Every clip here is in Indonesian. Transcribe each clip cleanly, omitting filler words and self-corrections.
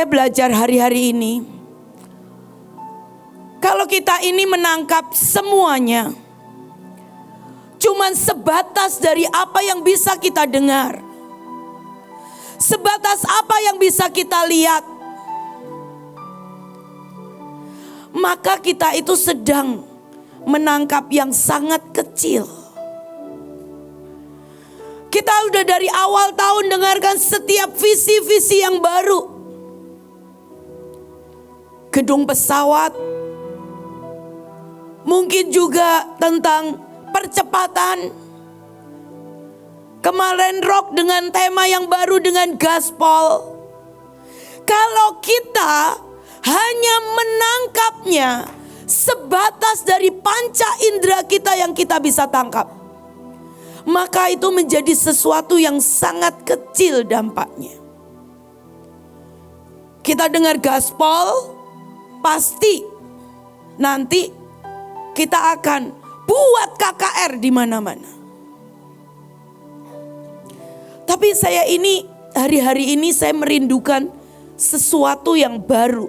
Saya belajar hari-hari ini, kalau kita ini menangkap semuanya, cuman sebatas dari apa yang bisa kita dengar, sebatas apa yang bisa kita lihat, maka kita itu sedang menangkap yang sangat kecil. Kita udah dari awal tahun dengarkan setiap visi-visi yang baru. Gedung pesawat, mungkin juga tentang percepatan. Kemarin rock dengan tema yang baru dengan gaspol. Kalau kita hanya menangkapnya sebatas dari panca indera kita yang kita bisa tangkap, maka itu menjadi sesuatu yang sangat kecil dampaknya. Kita dengar gaspol, pasti nanti kita akan buat KKR di mana-mana. Tapi saya ini hari-hari ini saya merindukan sesuatu yang baru.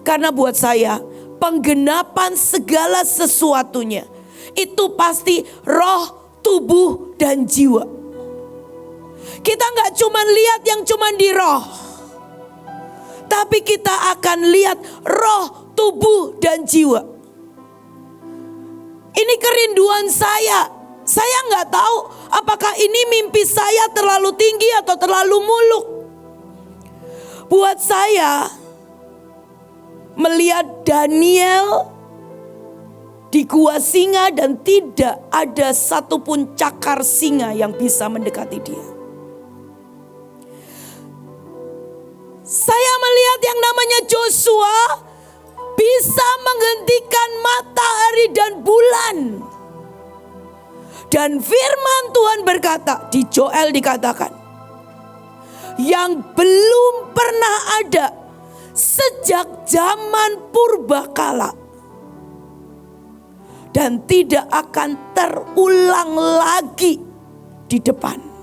Karena buat saya penggenapan segala sesuatunya itu pasti roh, tubuh, dan jiwa. Kita gak cuma lihat yang cuma di roh, tapi kita akan lihat roh, tubuh, dan jiwa. Ini kerinduan saya. Saya gak tahu apakah ini mimpi saya terlalu tinggi atau terlalu muluk. Buat saya, melihat Daniel di gua singa dan tidak ada satupun cakar singa yang bisa mendekati dia. Saya melihat yang namanya Joshua bisa menghentikan matahari dan bulan. Dan firman Tuhan berkata, di Joel dikatakan, yang belum pernah ada sejak zaman purbakala dan tidak akan terulang lagi di depan.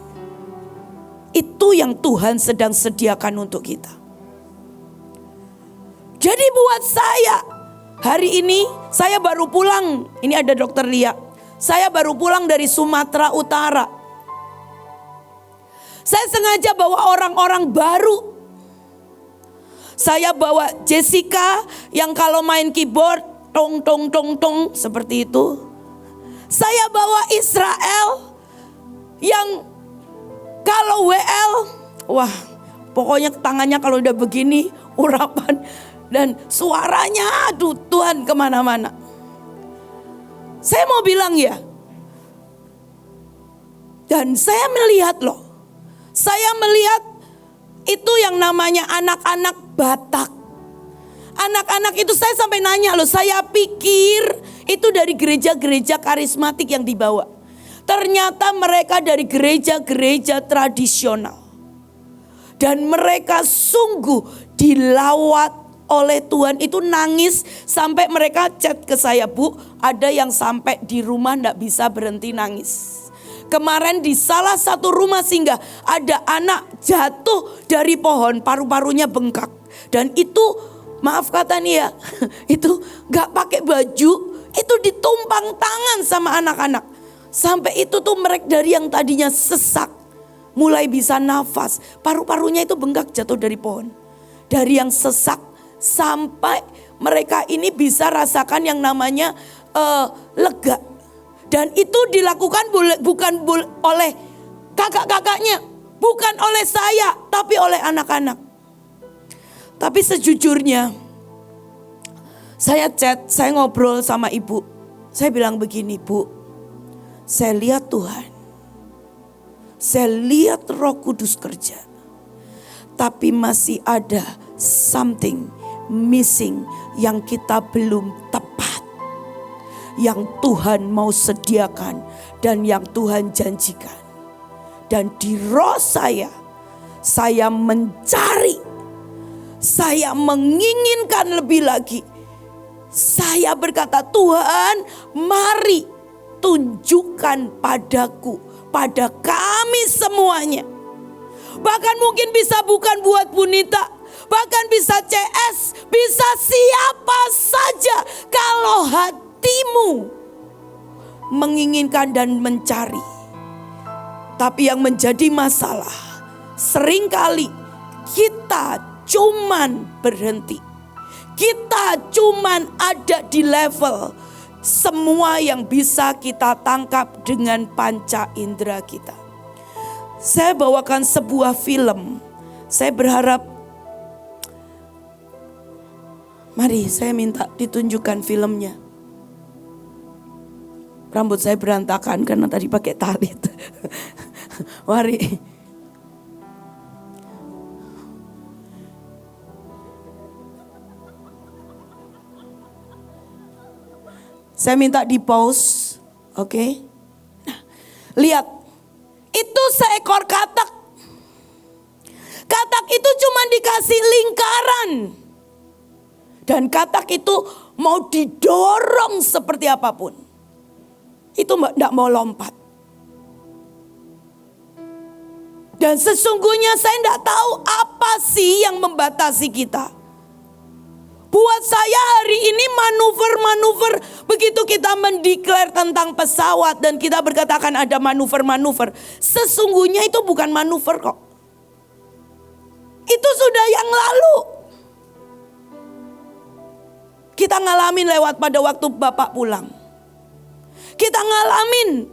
Itu yang Tuhan sedang sediakan untuk kita. Jadi buat saya, hari ini saya baru pulang. Ini ada Dokter Lia. Saya baru pulang dari Sumatera Utara. Saya sengaja bawa orang-orang baru. Saya bawa Jessica yang kalau main keyboard tong tong tong tong seperti itu. Saya bawa Israel yang kalau WL, wah pokoknya tangannya kalau udah begini urapan dan suaranya aduh Tuhan kemana-mana. Saya mau bilang ya, dan saya melihat loh, saya melihat itu yang namanya anak-anak Batak. Anak-anak itu saya sampai nanya loh, saya pikir itu dari gereja-gereja karismatik yang dibawa. Ternyata mereka dari gereja-gereja tradisional. Dan mereka sungguh dilawat oleh Tuhan. Itu nangis sampai mereka chat ke saya, Bu, ada yang sampai di rumah gak bisa berhenti nangis. Kemarin di salah satu rumah singgah ada anak jatuh dari pohon, paru-parunya bengkak. Dan itu maaf kata nih ya, itu gak pakai baju, itu ditumpang tangan sama anak-anak. Sampai itu tuh mereka dari yang tadinya sesak, mulai bisa nafas. Paru-parunya itu bengkak jatuh dari pohon. Dari yang sesak sampai mereka ini bisa rasakan yang namanya lega. Dan itu dilakukan bukan oleh kakak-kakaknya, bukan oleh saya, tapi oleh anak-anak. Tapi sejujurnya, saya chat, saya ngobrol sama ibu. Saya bilang begini, Bu, saya lihat Tuhan, saya lihat Roh Kudus kerja. Tapi masih ada something missing yang kita belum tepat. Yang Tuhan mau sediakan dan yang Tuhan janjikan. Dan di roh saya mencari, saya menginginkan lebih lagi. Saya berkata, Tuhan, mari tunjukkan padaku, pada kami semuanya. Bahkan mungkin bisa bukan buat Bunita, bahkan bisa CS, bisa siapa saja. Kalau hatimu menginginkan dan mencari. Tapi yang menjadi masalah, seringkali kita cuman berhenti. Kita cuman ada di level semua yang bisa kita tangkap dengan panca indera kita. Saya bawakan sebuah film. Saya berharap, mari saya minta ditunjukkan filmnya. Rambut saya berantakan karena tadi pakai talit. Mari. Saya minta di pause, oke? Nah, lihat, itu seekor katak. Katak itu cuma dikasih lingkaran. Dan katak itu mau didorong seperti apapun. Itu tidak mau lompat. Dan sesungguhnya saya tidak tahu apa sih yang membatasi kita. Buat saya hari ini manuver-manuver, begitu kita mendeklar tentang pesawat dan kita berkatakan ada manuver-manuver. Sesungguhnya itu bukan manuver kok. Itu sudah yang lalu. Kita ngalamin lewat pada waktu Bapak pulang. Kita ngalamin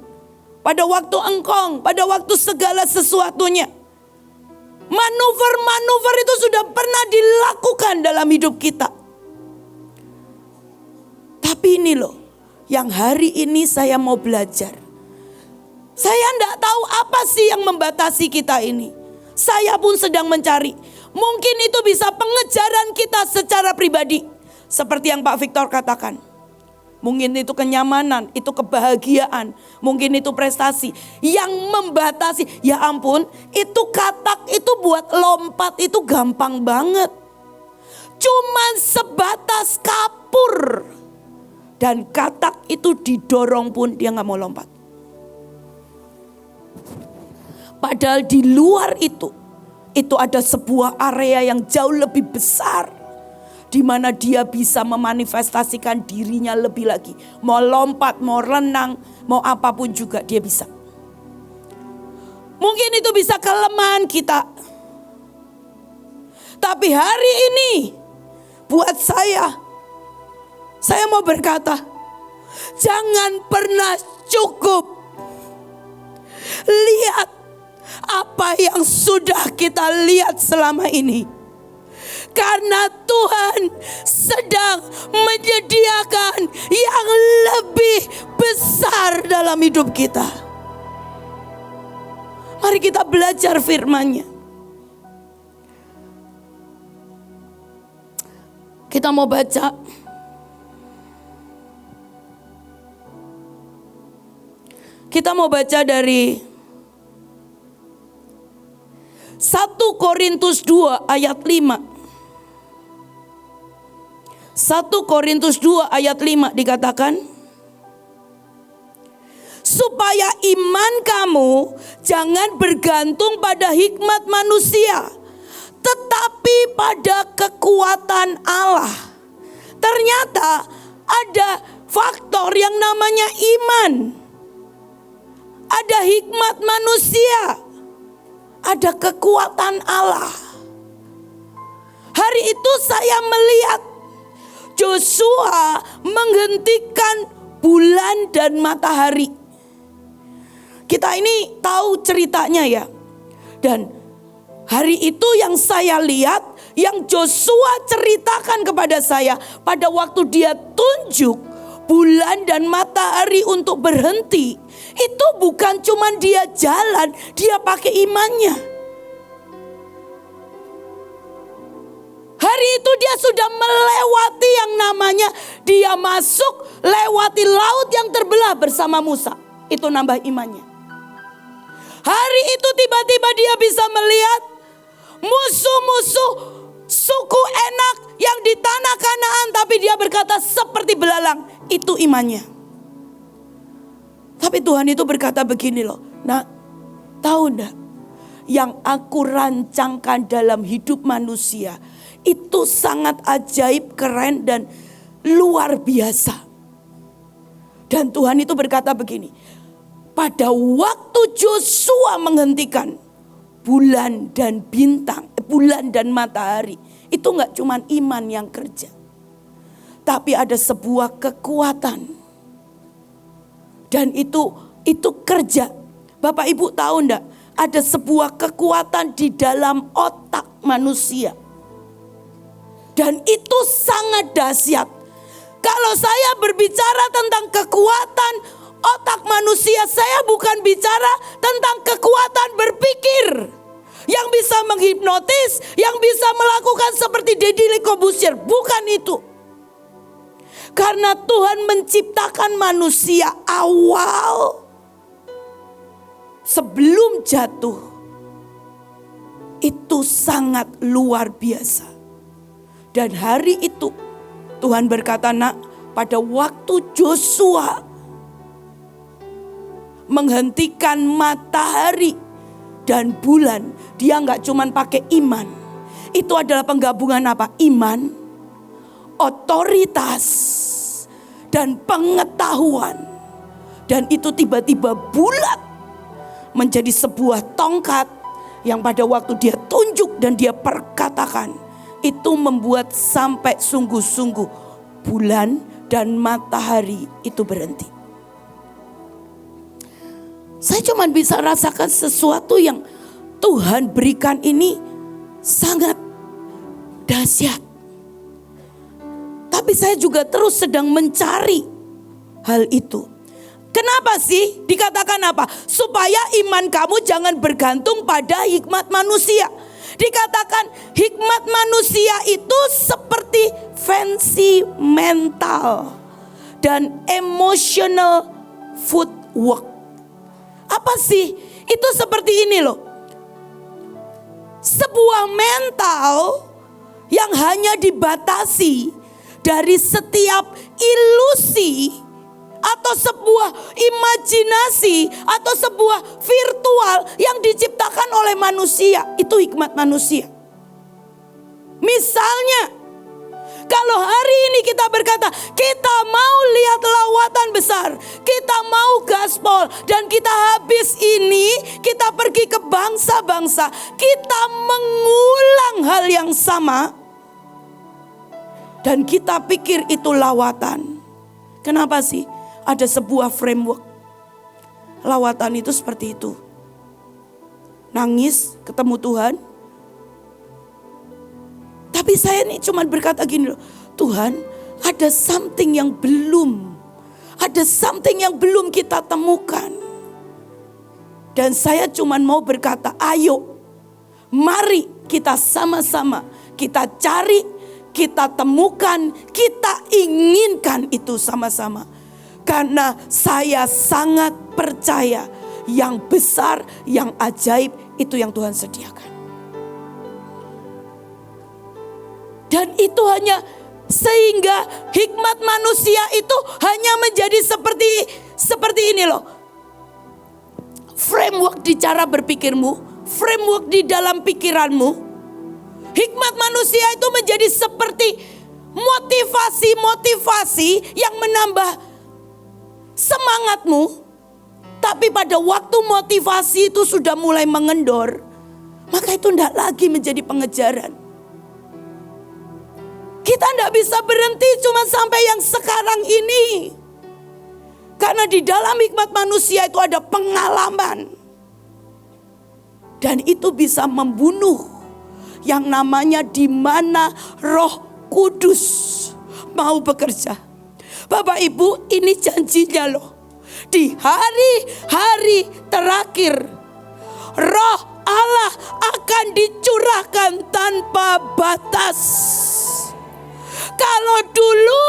pada waktu engkong, pada waktu segala sesuatunya. Manuver-manuver itu sudah pernah dilakukan dalam hidup kita. Tapi ini loh, yang hari ini saya mau belajar. Saya tidak tahu apa sih yang membatasi kita ini. Saya pun sedang mencari. Mungkin itu bisa pengejaran kita secara pribadi. Seperti yang Pak Victor katakan. Mungkin itu kenyamanan, itu kebahagiaan, mungkin itu prestasi. Yang membatasi, ya ampun, itu katak itu buat lompat itu gampang banget. Cuman sebatas kapur. Dan katak itu didorong pun dia gak mau lompat. Padahal di luar itu ada sebuah area yang jauh lebih besar. Di mana dia bisa memanifestasikan dirinya lebih lagi. Mau lompat, mau renang, mau apapun juga dia bisa. Mungkin itu bisa kelemahan kita. Tapi hari ini buat saya mau berkata, jangan pernah cukup. Lihat apa yang sudah kita lihat selama ini. Karena Tuhan sedang menyediakan yang lebih besar dalam hidup kita. Mari kita belajar firman-Nya. Kita mau baca dari 1 Korintus 2 ayat 5. 1 Korintus 2 ayat 5 dikatakan, supaya iman kamu jangan bergantung pada hikmat manusia, tetapi pada kekuatan Allah. Ternyata ada faktor yang namanya iman. Ada hikmat manusia. Ada kekuatan Allah. Hari itu saya melihat Joshua menghentikan bulan dan matahari. Kita ini tahu ceritanya ya. Dan hari itu yang saya lihat, yang Joshua ceritakan kepada saya, pada waktu dia tunjuk bulan dan matahari untuk berhenti, itu bukan cuma dia jalan, dia pakai imannya. Hari itu dia sudah melewati yang namanya, dia masuk lewati laut yang terbelah bersama Musa. Itu nambah imannya. Hari itu tiba-tiba dia bisa melihat musuh-musuh suku Enak yang di tanah Kanaan, tapi dia berkata seperti belalang. Itu imannya. Tapi Tuhan itu berkata begini loh, nah, tahu enggak? Yang aku rancangkan dalam hidup manusia Itu sangat ajaib, keren dan luar biasa. Dan Tuhan itu berkata begini, pada waktu Joshua menghentikan bulan dan bintang, bulan dan matahari, itu gak cuma iman yang kerja, tapi ada sebuah kekuatan. Dan itu kerja. Bapak Ibu tahu enggak? Ada sebuah kekuatan di dalam otak manusia. Dan itu sangat dahsyat. Kalau saya berbicara tentang kekuatan otak manusia, saya bukan bicara tentang kekuatan berpikir yang bisa menghipnotis, yang bisa melakukan seperti Deddy Corbuzier. Bukan itu. Karena Tuhan menciptakan manusia awal sebelum jatuh, itu sangat luar biasa. Dan hari itu Tuhan berkata, nak, pada waktu Joshua menghentikan matahari dan bulan, dia gak cuman pakai iman. Itu adalah penggabungan apa? Iman, otoritas, dan pengetahuan. Dan itu tiba-tiba bulat menjadi sebuah tongkat yang pada waktu dia tunjuk dan dia perkatakan, itu membuat sampai sungguh-sungguh bulan dan matahari itu berhenti. Saya cuma bisa rasakan sesuatu yang Tuhan berikan ini sangat dahsyat. Tapi saya juga terus sedang mencari hal itu. Kenapa sih dikatakan apa? Supaya iman kamu jangan bergantung pada hikmat manusia. Dikatakan hikmat manusia itu seperti fancy mental dan emotional footwork. Apa sih? Itu seperti ini loh. Sebuah mental yang hanya dibatasi dari setiap ilusi atau sebuah imajinasi atau sebuah virtual yang diciptakan oleh manusia. Itu hikmat manusia. Misalnya, kalau hari ini kita berkata, kita mau lihat lawatan besar, kita mau gaspol, dan kita habis ini, kita pergi ke bangsa-bangsa, kita mengulang hal yang sama, dan kita pikir itu lawatan. Kenapa sih? Ada sebuah framework. Lawatan itu seperti itu. Nangis, ketemu Tuhan. Tapi saya ini cuma berkata gini loh, Tuhan, ada something yang belum. Ada something yang belum kita temukan. Dan saya cuma mau berkata, ayo, mari kita sama-sama, kita cari, kita temukan, kita inginkan itu sama-sama. Karena saya sangat percaya yang besar, yang ajaib itu yang Tuhan sediakan. Dan itu hanya sehingga hikmat manusia itu hanya menjadi seperti ini loh. Framework di cara berpikirmu, framework di dalam pikiranmu. Hikmat manusia itu menjadi seperti motivasi yang menambah semangatmu. Tapi pada waktu motivasi itu sudah mulai mengendor, maka itu tidak lagi menjadi pengejaran. Kita tidak bisa berhenti cuma sampai yang sekarang ini. Karena di dalam hikmat manusia itu ada pengalaman. Dan itu bisa membunuh yang namanya di mana Roh Kudus mau bekerja. Bapak Ibu, ini janjinya loh. Di hari-hari terakhir, Roh Allah akan dicurahkan tanpa batas. Kalau dulu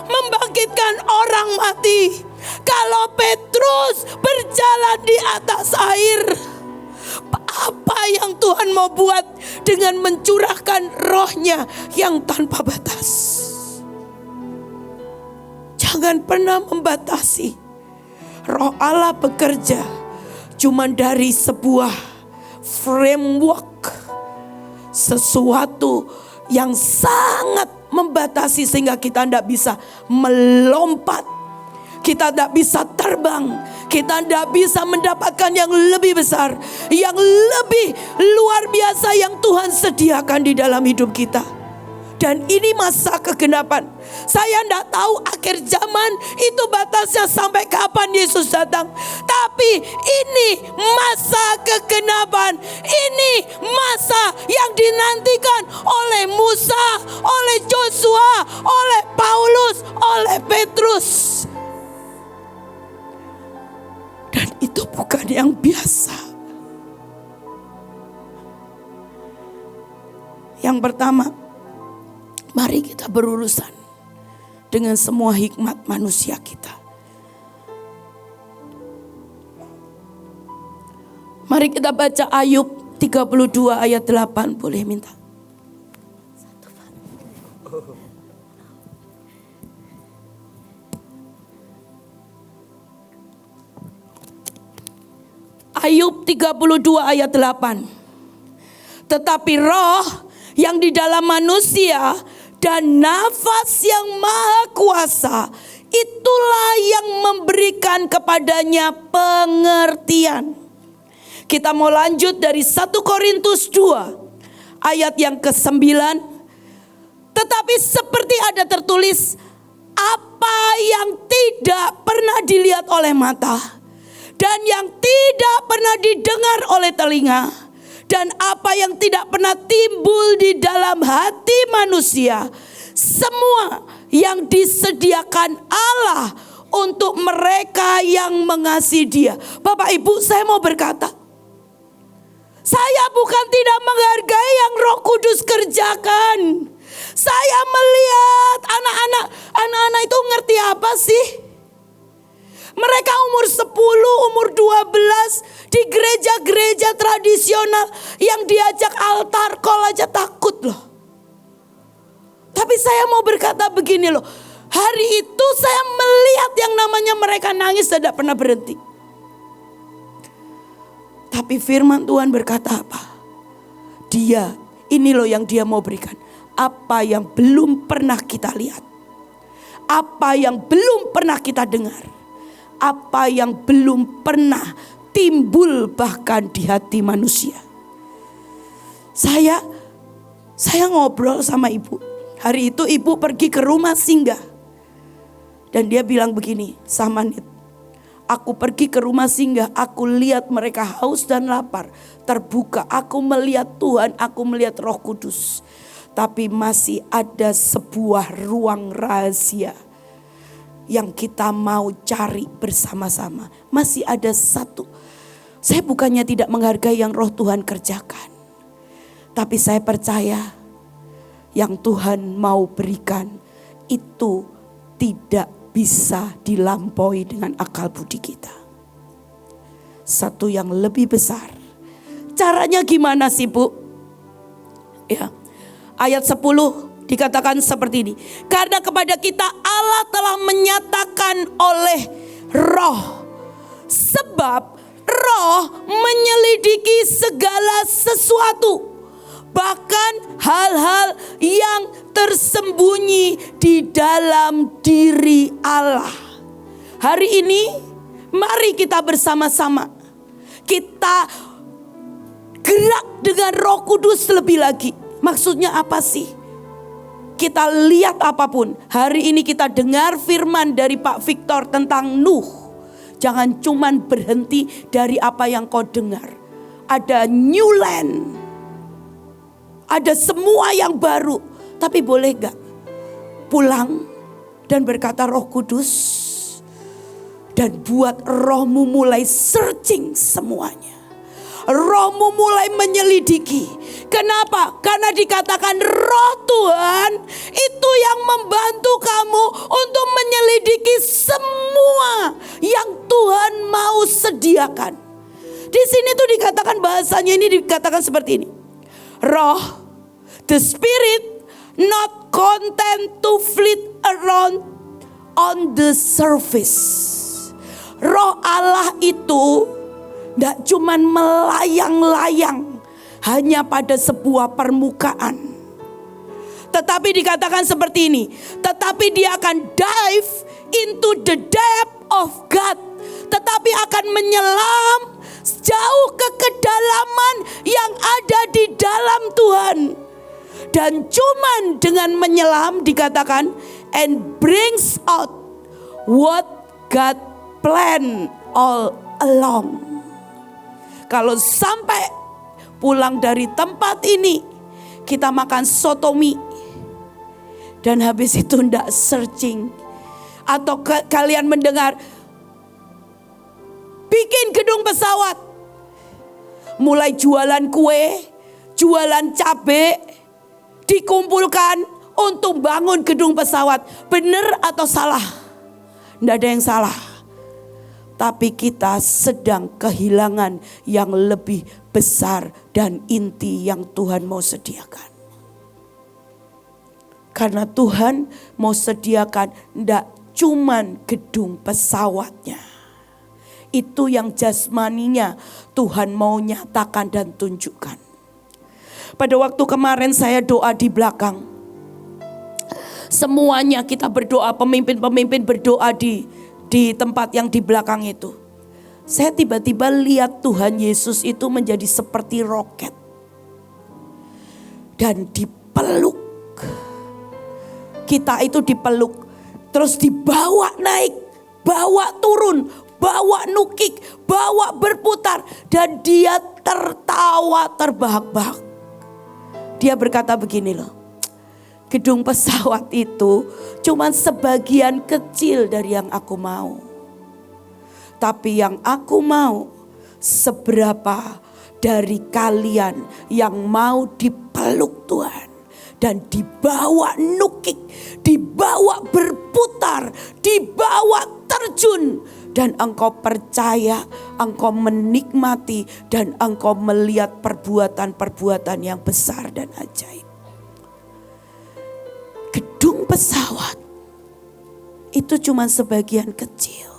membangkitkan orang mati, kalau Petrus berjalan di atas air, apa yang Tuhan mau buat dengan mencurahkan rohnya yang tanpa batas? Jangan pernah membatasi. Roh Allah bekerja cuma dari sebuah framework, sesuatu yang sangat membatasi sehingga kita tidak bisa melompat. Kita tidak bisa terbang. Kita tidak bisa mendapatkan yang lebih besar, yang lebih luar biasa yang Tuhan sediakan di dalam hidup kita. Dan ini masa kegenapan. Saya tidak tahu akhir zaman itu batasnya sampai kapan Yesus datang. Tapi ini masa kegenapan. Ini masa yang dinantikan oleh Musa, oleh Joshua, oleh Paulus, oleh Petrus. Dan itu bukan yang biasa. Yang pertama, mari kita berurusan dengan semua hikmat manusia kita. Mari kita baca Ayub 32 ayat 8. Boleh minta? Ayub 32 ayat 8. Tetapi roh yang di dalam manusia dan nafas yang maha kuasa, itulah yang memberikan kepadanya pengertian. Kita mau lanjut dari 1 Korintus 2 ayat yang ke-9. Tetapi seperti ada tertulis, apa yang tidak pernah dilihat oleh mata, dan yang tidak pernah didengar oleh telinga, dan apa yang tidak pernah timbul di dalam hati manusia, semua yang disediakan Allah untuk mereka yang mengasihi Dia. Bapak Ibu, saya mau berkata, saya bukan tidak menghargai yang Roh Kudus kerjakan. Saya melihat anak-anak itu ngerti apa sih? Mereka umur 10, umur 12 di gereja-gereja tradisional yang diajak altar call aja takut loh. Tapi saya mau berkata begini loh. Hari itu saya melihat yang namanya mereka nangis tidak pernah berhenti. Tapi firman Tuhan berkata apa? Dia, ini loh yang Dia mau berikan. Apa yang belum pernah kita lihat. Apa yang belum pernah kita dengar. Apa yang belum pernah timbul bahkan di hati manusia. Saya ngobrol sama ibu. Hari itu ibu pergi ke rumah singgah. Dan dia bilang begini, Samanit, aku pergi ke rumah singgah, aku lihat mereka haus dan lapar. Terbuka, aku melihat Tuhan, aku melihat Roh Kudus. Tapi masih ada sebuah ruang rahasia yang kita mau cari bersama-sama. Masih ada satu. Saya bukannya tidak menghargai yang Roh Tuhan kerjakan. Tapi saya percaya yang Tuhan mau berikan itu tidak bisa dilampaui dengan akal budi kita. Satu yang lebih besar. Caranya gimana sih Bu? Ya, ayat 10 dikatakan seperti ini. Karena kepada kita Allah telah menyatakan oleh Roh. Sebab Roh menyelidiki segala sesuatu. Bahkan hal-hal yang tersembunyi di dalam diri Allah. Hari ini mari kita bersama-sama. Kita gerak dengan Roh Kudus lebih lagi. Maksudnya apa sih? Kita lihat apapun. Hari ini kita dengar firman dari Pak Victor tentang Nuh. Jangan cuman berhenti dari apa yang kau dengar. Ada new land. Ada semua yang baru. Tapi boleh gak pulang dan berkata Roh Kudus. Dan buat rohmu mulai searching semuanya. Rohmu mulai menyelidiki. Kenapa? Karena dikatakan Roh Tuhan itu yang membantu kamu untuk menyelidiki semua yang Tuhan mau sediakan. Di sini tuh dikatakan bahasanya ini dikatakan seperti ini. Roh, the Spirit not content to flit around on the surface. Roh Allah itu tidak cuman melayang-layang hanya pada sebuah permukaan. Tetapi dikatakan seperti ini, tetapi dia akan dive into the depth of God, tetapi akan menyelam jauh ke kedalaman yang ada di dalam Tuhan. Dan cuman dengan menyelam dikatakan and brings out what God planned all along. Kalau sampai pulang dari tempat ini kita makan sotomi dan habis itu ndak searching, atau kalian mendengar bikin gedung pesawat, mulai jualan kue, jualan cabai, dikumpulkan untuk bangun gedung pesawat. Benar atau salah? Nggak ada yang salah. Tapi kita sedang kehilangan yang lebih besar dan inti yang Tuhan mau sediakan. Karena Tuhan mau sediakan ndak cuman gedung pesawatnya. Itu yang jasmaninya Tuhan mau nyatakan dan tunjukkan. Pada waktu kemarin saya doa di belakang. Semuanya kita berdoa, pemimpin-pemimpin berdoa di tempat yang di belakang itu. Saya tiba-tiba lihat Tuhan Yesus itu menjadi seperti roket. Dan dipeluk. Kita itu dipeluk. Terus dibawa naik, bawa turun, bawa nukik, bawa berputar. Dan dia tertawa terbahak-bahak. Dia berkata begini loh. Gedung pesawat itu cuma sebagian kecil dari yang aku mau. Tapi yang aku mau, seberapa dari kalian yang mau dipeluk Tuhan. Dan dibawa nukik, dibawa berputar, dibawa terjun. Dan engkau percaya, engkau menikmati, dan engkau melihat perbuatan-perbuatan yang besar dan ajaib. Gedung pesawat itu cuma sebagian kecil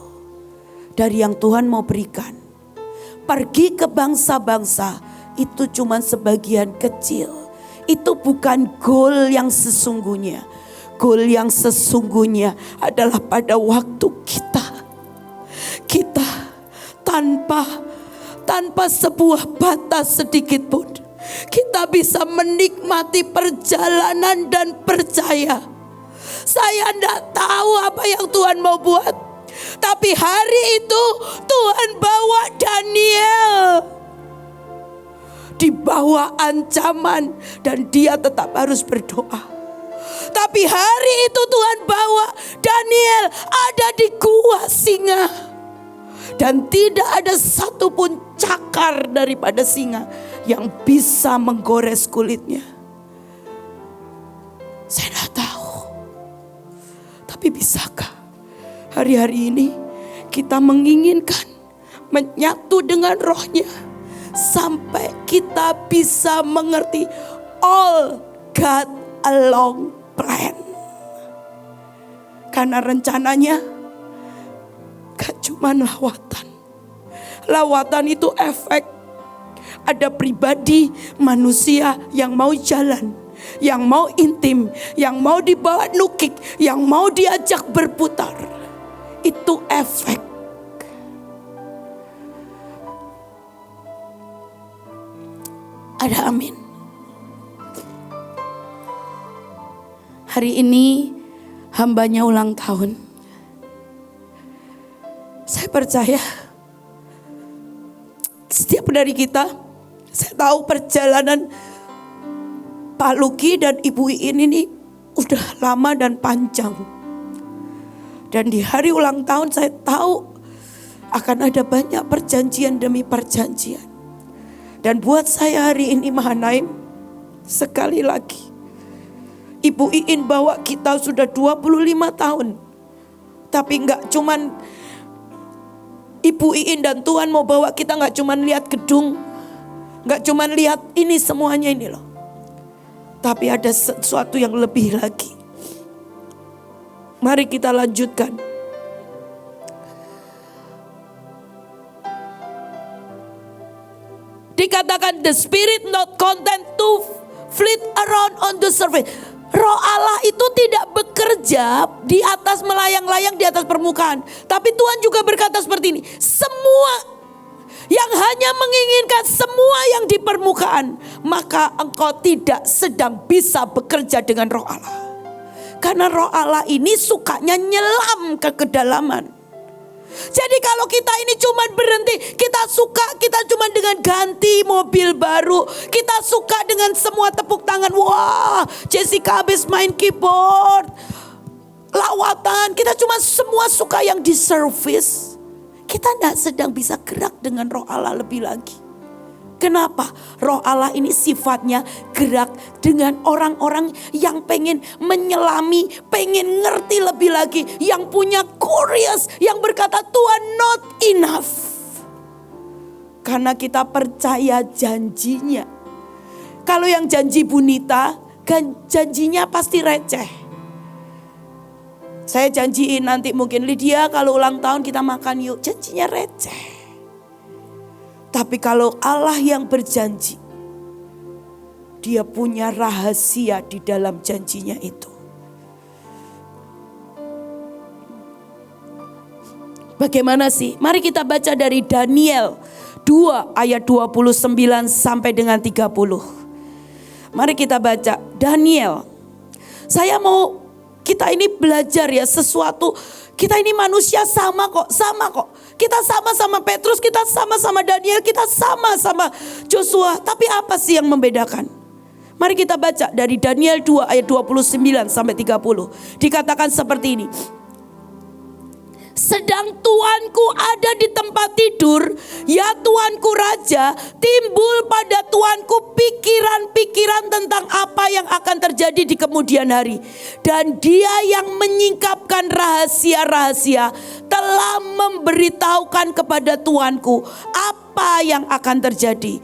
dari yang Tuhan mau berikan. Pergi ke bangsa-bangsa itu cuma sebagian kecil. Itu bukan goal yang sesungguhnya. Goal yang sesungguhnya adalah pada waktu kita tanpa sebuah batas sedikit pun, kita bisa menikmati perjalanan dan percaya. Saya tidak tahu apa yang Tuhan mau buat. Tapi hari itu Tuhan bawa Daniel. Di bawah ancaman dan dia tetap harus berdoa. Tapi hari itu Tuhan bawa Daniel ada di gua singa. Dan tidak ada satupun cakar daripada singa yang bisa menggores kulitnya. Saya tidak tahu. Tapi bisakah hari-hari ini kita menginginkan menyatu dengan rohnya. Sampai kita bisa mengerti all God along plan. Karena rencananya gak cuma lawatan. Lawatan itu efek. Ada pribadi manusia yang mau jalan, yang mau intim, yang mau dibawa nukik, yang mau diajak berputar. Itu efek. Ada amin. Hari ini hambanya ulang tahun. Saya percaya setiap dari kita, saya tahu perjalanan Pak Luki dan Ibu Iin ini udah lama dan panjang. Dan di hari ulang tahun saya tahu akan ada banyak perjanjian demi perjanjian. Dan buat saya hari ini Mahanaim, sekali lagi Ibu Iin bawa kita sudah 25 tahun. Tapi gak cuman Ibu Iin dan Tuhan mau bawa kita gak cuman lihat gedung, gak cuman lihat ini semuanya ini loh. Tapi ada sesuatu yang lebih lagi. Mari kita lanjutkan. Dikatakan the spirit not content to flit around on the surface. Roh Allah itu tidak bekerja di atas melayang-layang di atas permukaan. Tapi Tuhan juga berkata seperti ini, semua yang hanya menginginkan semua yang di permukaan, maka engkau tidak sedang bisa bekerja dengan roh Allah. Karena roh Allah ini sukanya nyelam ke kedalaman. Jadi kalau kita ini cuma berhenti, kita cuma dengan ganti mobil baru, kita suka dengan semua tepuk tangan, wah Jessica habis main keyboard, lawatan, kita cuma semua suka yang di service. Kita tidak sedang bisa gerak dengan roh Allah lebih lagi. Kenapa? Roh Allah ini sifatnya gerak dengan orang-orang yang pengen menyelami, pengen ngerti lebih lagi, yang punya curious, yang berkata Tuhan not enough. Karena kita percaya janjinya. Kalau yang janji Bunita, kan janjinya pasti receh. Saya janjiin nanti mungkin Lydia kalau ulang tahun kita makan yuk. Janjinya receh. Tapi kalau Allah yang berjanji, Dia punya rahasia di dalam janjinya itu. Bagaimana sih? Mari kita baca dari Daniel 2 ayat 29 sampai dengan 30. Mari kita baca Daniel. Saya mau kita ini belajar ya sesuatu. Kita ini manusia sama kok. Kita sama-sama Petrus, kita sama-sama Daniel, kita sama-sama Joshua. Tapi apa sih yang membedakan? Mari kita baca dari Daniel 2 ayat 29 sampai 30. Dikatakan seperti ini. Sedang tuanku ada di tempat tidur, ya tuanku raja, timbul pada tuanku pikiran-pikiran tentang apa yang akan terjadi di kemudian hari. Dan dia yang menyingkapkan rahasia-rahasia telah memberitahukan kepada tuanku apa yang akan terjadi.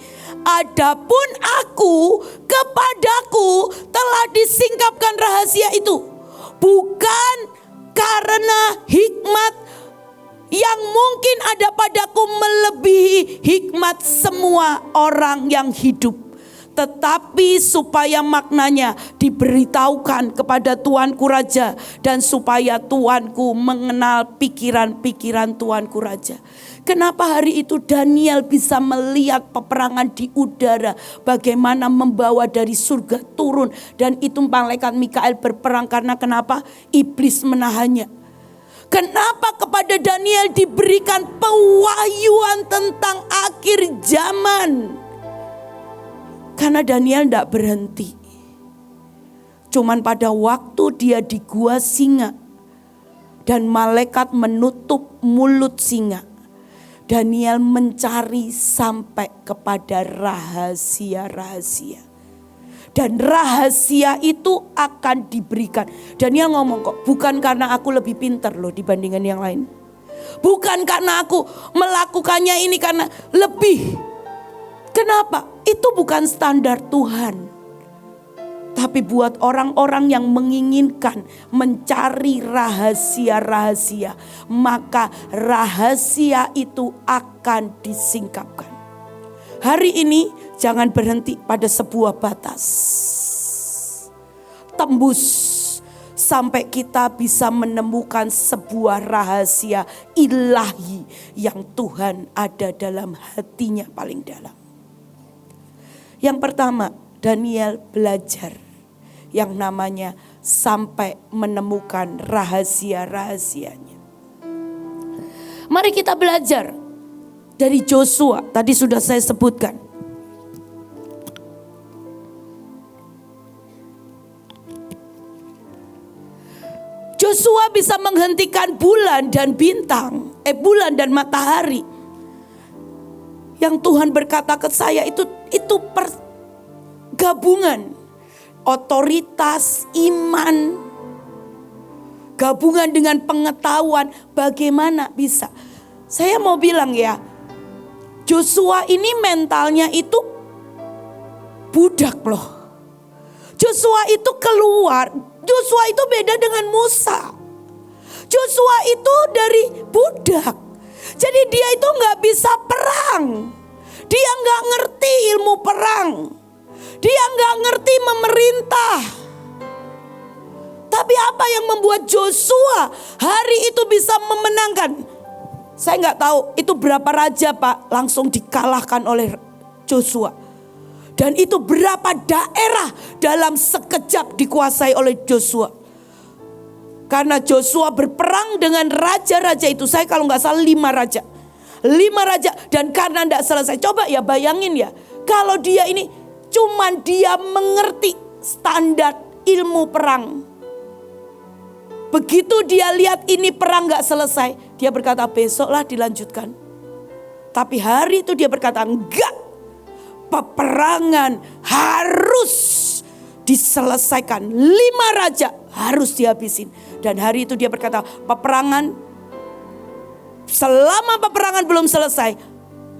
Adapun aku, kepadaku telah disingkapkan rahasia itu, bukan karena hikmat yang mungkin ada padaku melebihi hikmat semua orang yang hidup, tetapi supaya maknanya diberitahukan kepada tuanku raja, dan supaya tuanku mengenal pikiran-pikiran tuanku raja. Kenapa hari itu Daniel bisa melihat peperangan di udara, bagaimana membawa dari surga turun, dan itu malaikat Mikael berperang. Karena kenapa? Iblis menahannya. Kenapa kepada Daniel diberikan pewahyuan tentang akhir zaman? Karena Daniel tidak berhenti. Cuman pada waktu dia di gua singa dan malaikat menutup mulut singa, Daniel mencari sampai kepada rahasia-rahasia. Dan rahasia itu akan diberikan. Daniel ngomong kok, bukan karena aku lebih pintar loh dibandingkan yang lain. Bukan karena aku melakukannya ini karena lebih. Kenapa? Itu bukan standar Tuhan. Tapi buat orang-orang yang menginginkan mencari rahasia-rahasia, maka rahasia itu akan disingkapkan. Hari ini jangan berhenti pada sebuah batas. Tembus sampai kita bisa menemukan sebuah rahasia ilahi yang Tuhan ada dalam hatinya paling dalam. Yang pertama, Daniel belajar yang namanya sampai menemukan rahasia-rahasianya. Mari kita belajar dari Joshua, tadi sudah saya sebutkan. Joshua bisa menghentikan bulan dan bintang, bulan dan matahari. Yang Tuhan berkata ke saya itu gabungan otoritas, iman, gabungan dengan pengetahuan. Bagaimana bisa? Saya mau bilang ya, Joshua ini mentalnya itu budak loh. Joshua itu keluar. Joshua itu beda dengan Musa. Joshua itu dari budak. Jadi dia itu gak bisa perang. Dia gak ngerti ilmu perang. Dia gak ngerti memerintah. Tapi apa yang membuat Joshua hari itu bisa memenangkan? Saya nggak tahu itu berapa raja Pak langsung dikalahkan oleh Joshua. Dan itu berapa daerah dalam sekejap dikuasai oleh Joshua. Karena Joshua berperang dengan raja-raja itu. Saya kalau nggak salah 5 raja. 5 raja dan karena tidak selesai. Coba ya bayangin ya. Kalau dia ini cuman dia mengerti standar ilmu perang. Begitu dia lihat ini perang gak selesai. Dia berkata besoklah dilanjutkan. Tapi hari itu dia berkata enggak. Peperangan harus diselesaikan. 5 raja harus dihabisin. Dan hari itu dia berkata selama peperangan belum selesai,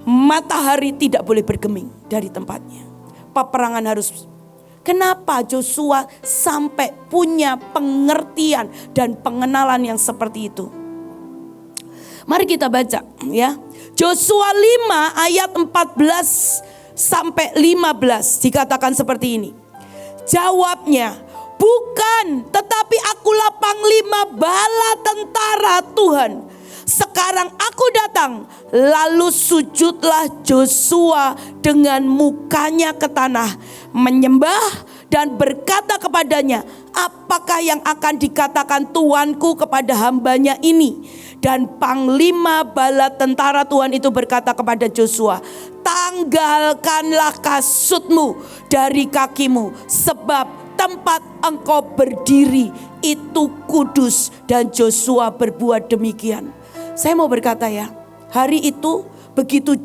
matahari tidak boleh bergeming dari tempatnya. Peperangan harus. Kenapa Joshua sampai punya pengertian dan pengenalan yang seperti itu? Mari kita baca ya. Joshua 5 ayat 14 sampai 15 dikatakan seperti ini. Jawabnya, bukan, tetapi akulah panglima bala tentara Tuhan. Sekarang aku datang. Lalu sujudlah Joshua dengan mukanya ke tanah, menyembah dan berkata kepadanya, apakah yang akan dikatakan Tuanku kepada hambanya ini? Dan panglima bala tentara Tuhan itu berkata kepada Joshua, tanggalkanlah kasutmu dari kakimu, sebab tempat engkau berdiri itu kudus. Dan Joshua berbuat demikian. Saya mau berkata ya, hari itu begitu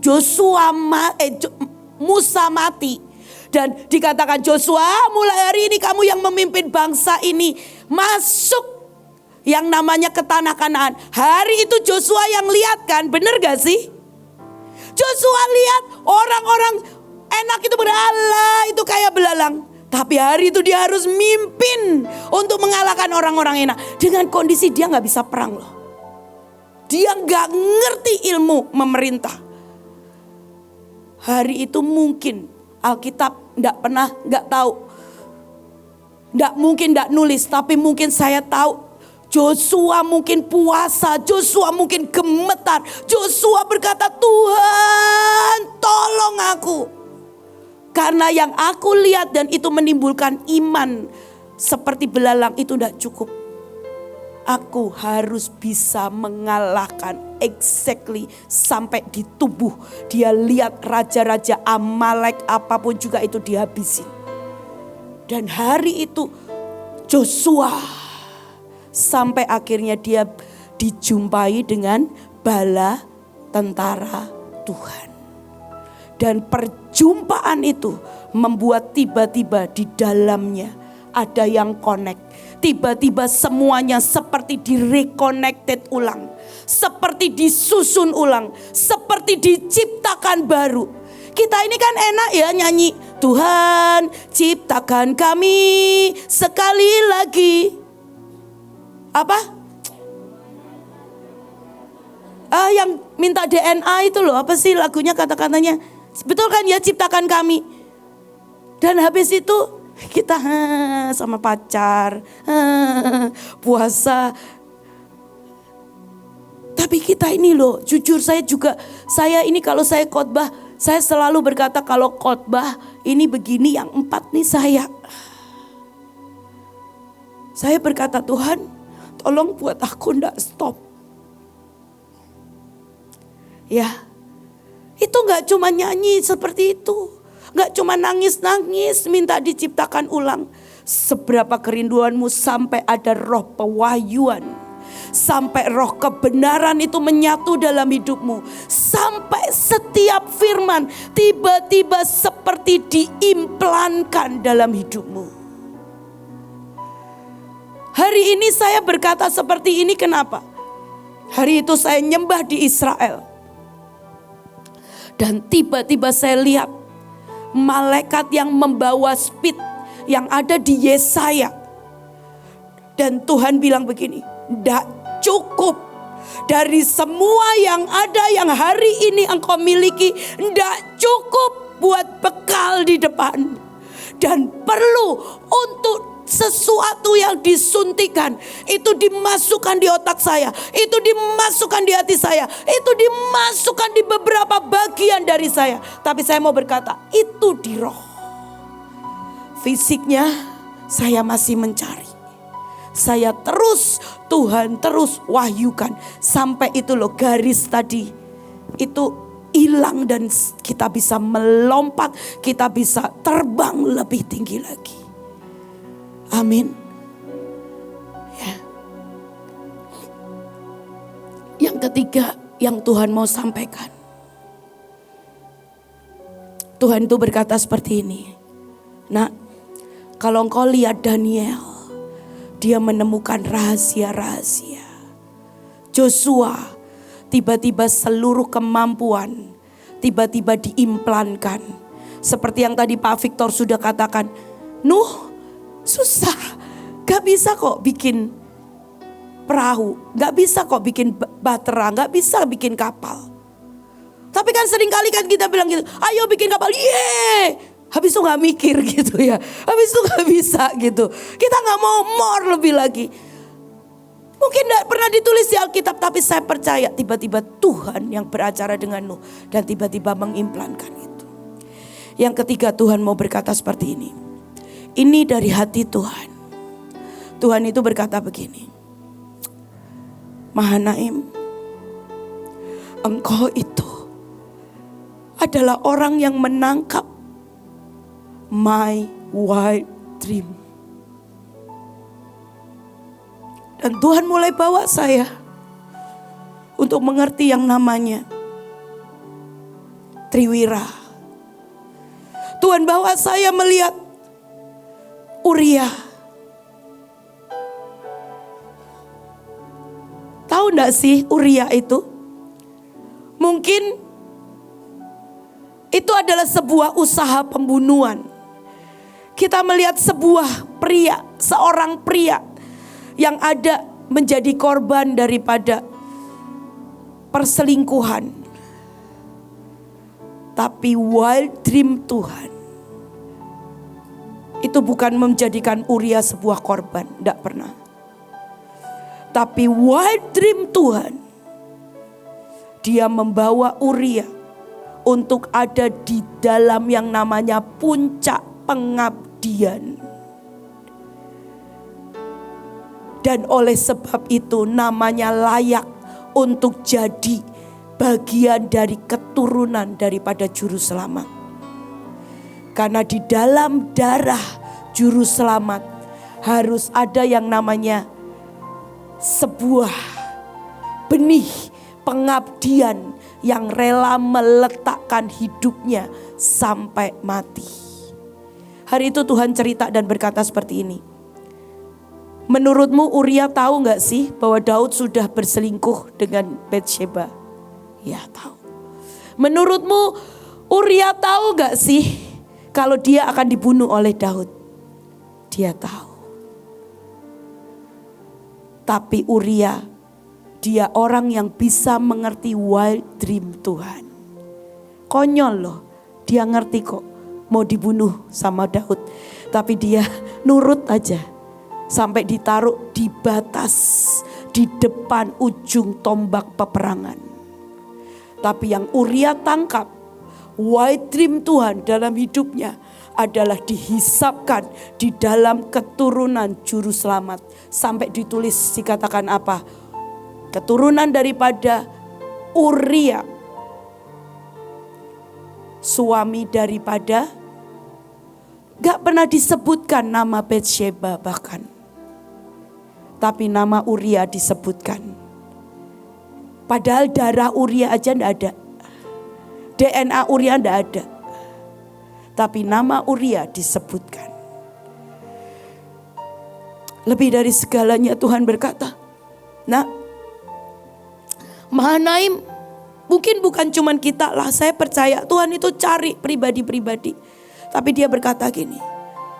Musa mati dan dikatakan Joshua, mulai hari ini kamu yang memimpin bangsa ini masuk yang namanya ke tanah Kanaan. Hari itu Joshua yang lihat kan, bener gak sih? Joshua lihat orang-orang enak itu berhala, itu kayak belalang. Tapi hari itu dia harus mimpin untuk mengalahkan orang-orang enak. Dengan kondisi dia gak bisa perang loh. Dia gak ngerti ilmu memerintah. Hari itu mungkin Alkitab gak tahu. Gak mungkin gak nulis, tapi mungkin saya tahu. Joshua mungkin puasa, Joshua mungkin gemetar. Joshua berkata, Tuhan tolong aku. Karena yang aku lihat dan itu menimbulkan iman seperti belalang itu gak cukup. Aku harus bisa mengalahkan exactly sampai di tubuh. Dia lihat raja-raja Amalek apapun juga itu dihabisin. Dan hari itu Joshua sampai akhirnya dia dijumpai dengan bala tentara Tuhan. Dan perjumpaan itu membuat tiba-tiba di dalamnya ada yang connect. Tiba-tiba semuanya seperti direconnected ulang. Seperti disusun ulang. Seperti diciptakan baru. Kita ini kan enak ya nyanyi. Tuhan ciptakan kami sekali lagi. Apa? Yang minta DNA itu loh. Apa sih lagunya kata-katanya? Betul kan ya, ciptakan kami. Dan habis itu kita sama pacar, puasa. Tapi kita ini loh, jujur saya ini kalau saya khotbah, saya selalu berkata kalau khotbah ini begini yang 4 nih saya berkata Tuhan tolong buat aku ndak stop. Ya, itu gak cuma nyanyi seperti itu. Gak cuma nangis-nangis minta diciptakan ulang. Seberapa kerinduanmu sampai ada roh pewahyuan. Sampai roh kebenaran itu menyatu dalam hidupmu. Sampai setiap firman tiba-tiba seperti diimplankan dalam hidupmu. Hari ini saya berkata seperti ini kenapa? Hari itu saya nyembah di Israel. Dan tiba-tiba saya lihat malaikat yang membawa speed yang ada di Yesaya. Dan Tuhan bilang begini, tidak cukup dari semua yang ada yang hari ini engkau miliki, tidak cukup buat bekal di depan. Dan perlu untuk sesuatu yang disuntikan, itu dimasukkan di otak saya, itu dimasukkan di hati saya, itu dimasukkan di beberapa bagian dari saya. Tapi saya mau berkata, itu di roh. Fisiknya saya masih mencari. Saya terus, Tuhan terus wahyukan. Sampai itu loh garis tadi, itu hilang dan kita bisa melompat, kita bisa terbang lebih tinggi lagi. Amin. Ya. Yang ketiga yang Tuhan mau sampaikan. Tuhan itu berkata seperti ini. Nah, kalau engkau lihat Daniel, dia menemukan rahasia-rahasia. Joshua, tiba-tiba seluruh kemampuan tiba-tiba diimplankan. Seperti yang tadi Pak Victor sudah katakan, Nuh susah, gak bisa kok bikin perahu, gak bisa kok bikin bahtera, gak bisa bikin kapal. Tapi kan seringkali kan kita bilang gitu, ayo bikin kapal, yeay. Habis itu gak mikir gitu ya, habis itu gak bisa gitu. Kita gak mau more lebih lagi. Mungkin gak pernah ditulis di Alkitab, tapi saya percaya tiba-tiba Tuhan yang beracara dengan Nuh dan tiba-tiba mengimplankan itu. Yang ketiga, Tuhan mau berkata seperti ini. Ini dari hati Tuhan. Tuhan itu berkata begini. Mahanaim, engkau itu adalah orang yang menangkap my wild dream. Dan Tuhan mulai bawa saya untuk mengerti yang namanya Triwira. Tuhan bawa saya melihat Uria. Tahu enggak sih Uria itu? Mungkin itu adalah sebuah usaha pembunuhan. Kita melihat sebuah pria, seorang pria yang ada menjadi korban daripada perselingkuhan. Tapi wild dream Tuhan itu bukan menjadikan Uria sebuah korban, tidak pernah. Tapi wild dream Tuhan, dia membawa Uria untuk ada di dalam yang namanya puncak pengabdian. Dan oleh sebab itu namanya layak untuk jadi bagian dari keturunan daripada juru selamat. Karena di dalam darah juru selamat harus ada yang namanya sebuah benih pengabdian yang rela meletakkan hidupnya sampai mati. Hari itu Tuhan cerita dan berkata seperti ini. Menurutmu Uria tahu gak sih bahwa Daud sudah berselingkuh dengan Batsheba? Ya tahu. Menurutmu Uria tahu gak sih kalau dia akan dibunuh oleh Daud? Dia tahu. Tapi Uria, dia orang yang bisa mengerti wild dream Tuhan. Konyol loh, dia ngerti kok mau dibunuh sama Daud. Tapi dia nurut aja. Sampai ditaruh di batas, di depan ujung tombak peperangan. Tapi yang Uria tangkap, wild dream Tuhan dalam hidupnya adalah dihisapkan di dalam keturunan juru selamat. Sampai ditulis dikatakan apa? Keturunan daripada Uria, suami daripada, gak pernah disebutkan nama Batsheba bahkan. Tapi nama Uria disebutkan. Padahal darah Uria aja gak ada. DNA Uria gak ada. Tapi nama Uria disebutkan. Lebih dari segalanya Tuhan berkata, nah, Mahanaim, mungkin bukan cuman kita lah. Saya percaya Tuhan itu cari pribadi-pribadi. Tapi dia berkata gini,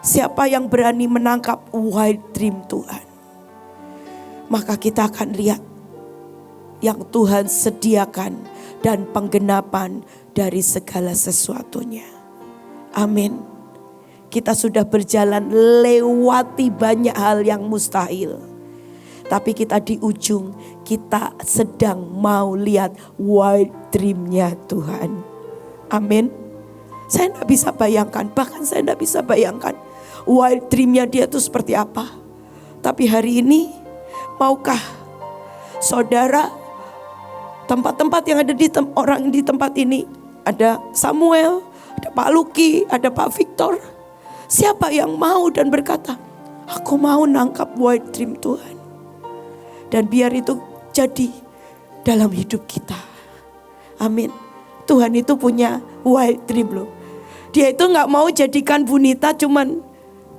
siapa yang berani menangkap wild dream Tuhan, maka kita akan lihat yang Tuhan sediakan dan penggenapan dari segala sesuatunya. Amin. Kita sudah berjalan lewati banyak hal yang mustahil. Tapi kita di ujung, kita sedang mau lihat wild dream-nya Tuhan. Amin. Saya tidak bisa bayangkan, bahkan saya tidak bisa bayangkan wild dream-nya dia itu seperti apa. Tapi hari ini, maukah saudara, tempat-tempat yang ada orang di tempat ini, ada Samuel, ada Pak Luki, ada Pak Victor. Siapa yang mau dan berkata, aku mau nangkap wild dream Tuhan. Dan biar itu jadi dalam hidup kita. Amin. Tuhan itu punya wild dream loh. Dia itu gak mau jadikan Bunita cuman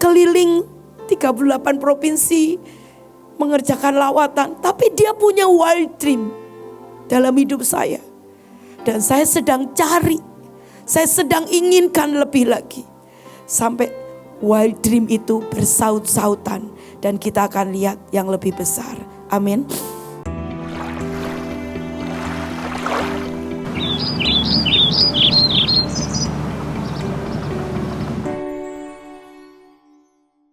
keliling 38 provinsi mengerjakan lawatan. Tapi dia punya wild dream dalam hidup saya. Dan saya sedang cari. Saya sedang inginkan lebih lagi. Sampai wild dream itu bersaut-sautan. Dan kita akan lihat yang lebih besar. Amin.